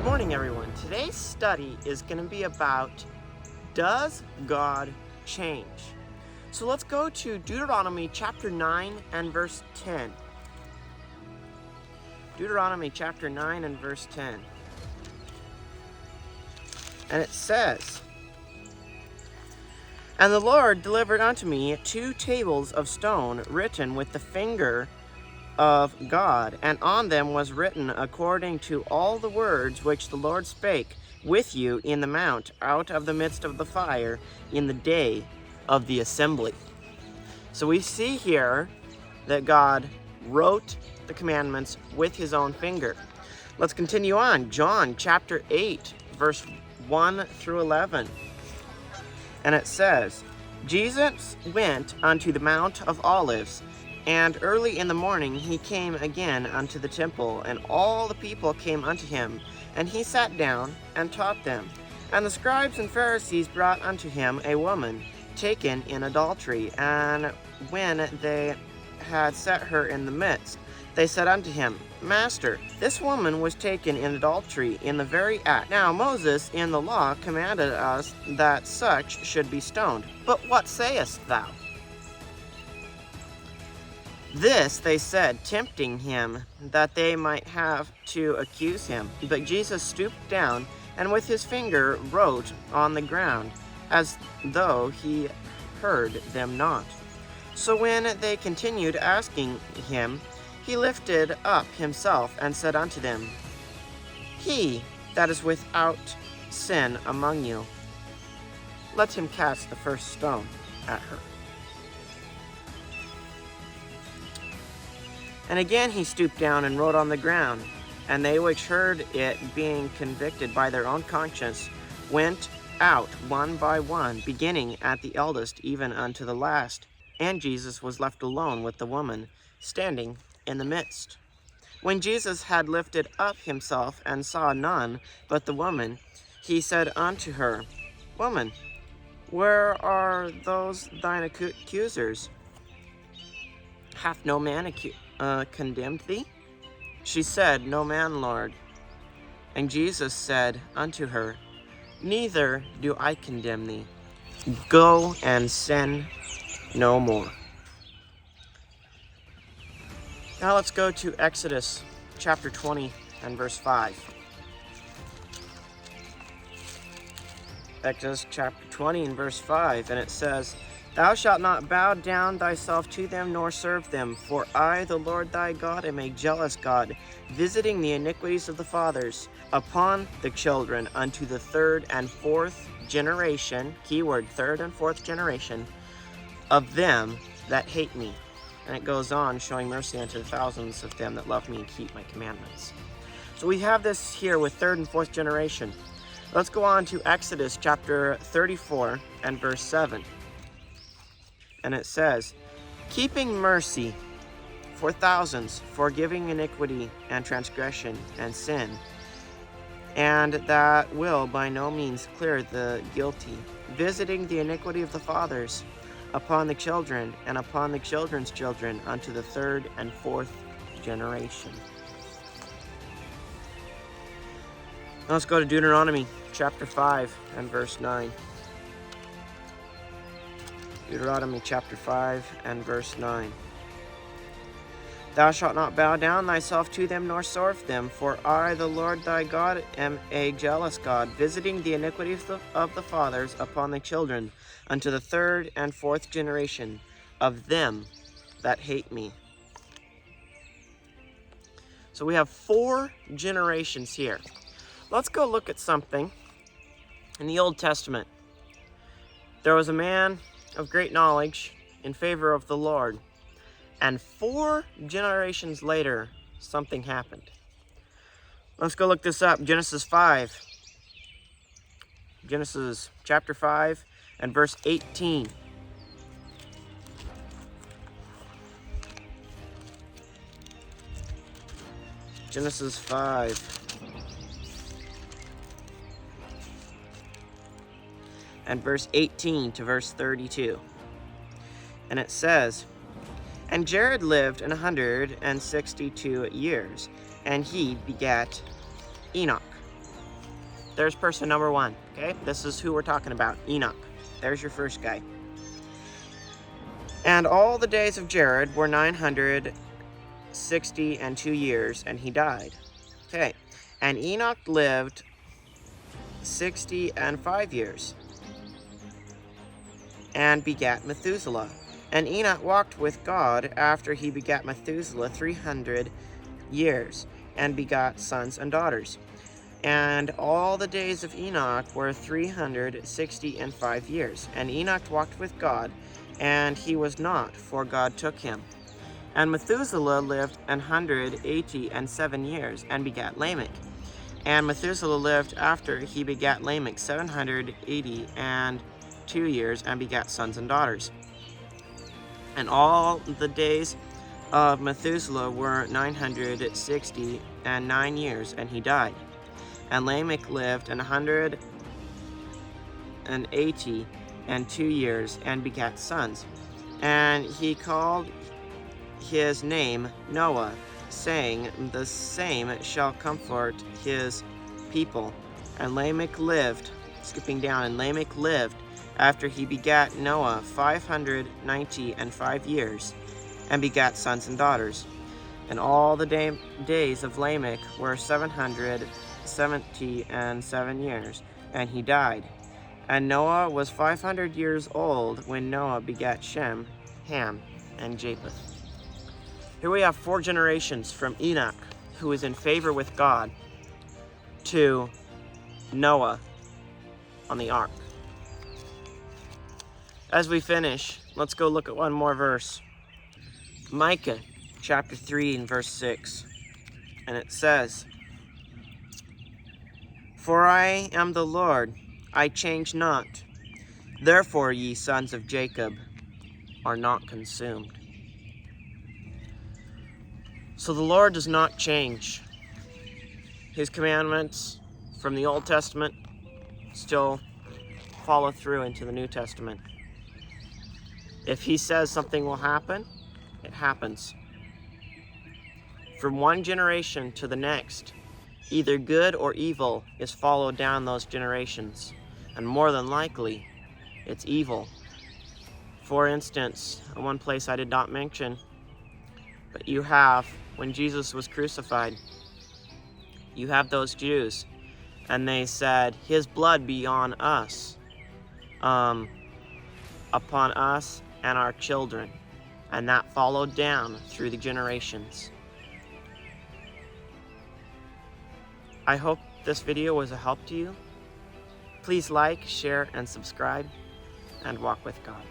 morning, everyone. Today's study is going to be about, does God change? So let's go to Deuteronomy chapter 9 and verse 10. Deuteronomy chapter 9 and verse 10. And it says, "And the Lord delivered unto me 2 tables of stone written with the finger of God, and on them was written according to all the words which the Lord spake with you in the mount out of the midst of the fire in the day of the assembly." So we see here that God wrote the commandments with his own finger. Let's continue on. John chapter 8, verse 1 through 11. And it says, "Jesus went unto the Mount of Olives, and early in the morning he came again unto the temple, and all the people came unto him, and he sat down and taught them. And the scribes and Pharisees brought unto him a woman taken in adultery, and when they had set her in the midst, they said unto him, Master, this woman was taken in adultery in the very act. Now Moses in the law commanded us that such should be stoned. But what sayest thou?" This they said, tempting him, that they might have to accuse him. But Jesus stooped down, and with his finger wrote on the ground, as though he heard them not. So when they continued asking him, he lifted up himself and said unto them, He that is without sin among you, let him cast the first stone at her. And again he stooped down and wrote on the ground. And they which heard it, being convicted by their own conscience, went out one by one, beginning at the eldest even unto the last. And Jesus was left alone with the woman, standing in the midst. When Jesus had lifted up himself and saw none but the woman, he said unto her, Woman, where are those thine accusers? Hath no man condemned thee? She said, No man, Lord. And Jesus said unto her, Neither do I condemn thee. Go and sin no more. Now let's go to Exodus chapter 20 and verse 5. Exodus chapter 20 and verse 5, and it says, Thou shalt not bow down thyself to them, nor serve them, for I, the Lord thy God, am a jealous God, visiting the iniquities of the fathers upon the children unto the 3rd and 4th generation, keyword 3rd and 4th generation, of them that hate me. And it goes on, showing mercy unto the thousands of them that love me and keep my commandments. So we have this here with 3rd and 4th generation. Let's go on to Exodus chapter 34 and verse 7. And it says, Keeping mercy for thousands, forgiving iniquity and transgression and sin, and that will by no means clear the guilty, visiting the iniquity of the fathers upon the children and upon the children's children unto the 3rd and 4th generation. Now let's go to Deuteronomy chapter 5 and verse 9. Deuteronomy chapter 5 and verse 9. Thou shalt not bow down thyself to them, nor serve them, for I, the Lord thy God, am a jealous God, visiting the iniquities of the fathers upon the children, unto the 3rd and 4th generation of them that hate me. So we have 4 generations here. Let's go look at something in the Old Testament. There was a man of great knowledge in favor of the Lord. And 4 generations later, something happened. Let's go look this up. Genesis 5. Genesis chapter 5 and verse 18. Genesis 5 and verse 18 to verse 32. And it says, And Jared lived 162 years, and he begat Enoch. there's person number one, okay? This is who we're talking about, Enoch. There's your first guy. And all the days of Jared were 962 years, and he died. Okay, and Enoch lived 65 years, and begat Methuselah. And Enoch walked with God after he begat Methuselah 300 years, and begot sons and daughters. And all the days of Enoch were 365 years. And Enoch walked with God, and he was not, for God took him. And Methuselah lived 187 years, and begat Lamech. And Methuselah lived after he begat Lamech 782 years, and begat sons and daughters. And all the days of Methuselah were 969 years, and he died. And Lamech lived 182 years, and begat sons. And he called his name Noah, saying, the same shall comfort his people. And Lamech lived, skipping down, and Lamech lived after he begat Noah 595 years, and begat sons and daughters. And all the days of Lamech were 777 years, and he died. And Noah was 500 years old when Noah begat Shem, Ham, and Japheth. Here we have 4 generations from Enoch, who is in favor with God, to Noah on the ark. As we finish, let's go look at one more verse. Micah chapter 3 and verse 6. And it says, For I am the Lord, I change not. Therefore, ye sons of Jacob are not consumed. So the Lord does not change. His commandments from the Old Testament still follow through into the New Testament. If he says something will happen, it happens. From one generation to the next, either good or evil is followed down those generations, and more than likely, it's evil. For instance, one place I did not mention, but you have, when Jesus was crucified, you have those Jews, and they said, his blood be on us, upon us and our children. And that followed down through the generations. I hope this video was a help to you. Please like, share, and subscribe, and walk with God.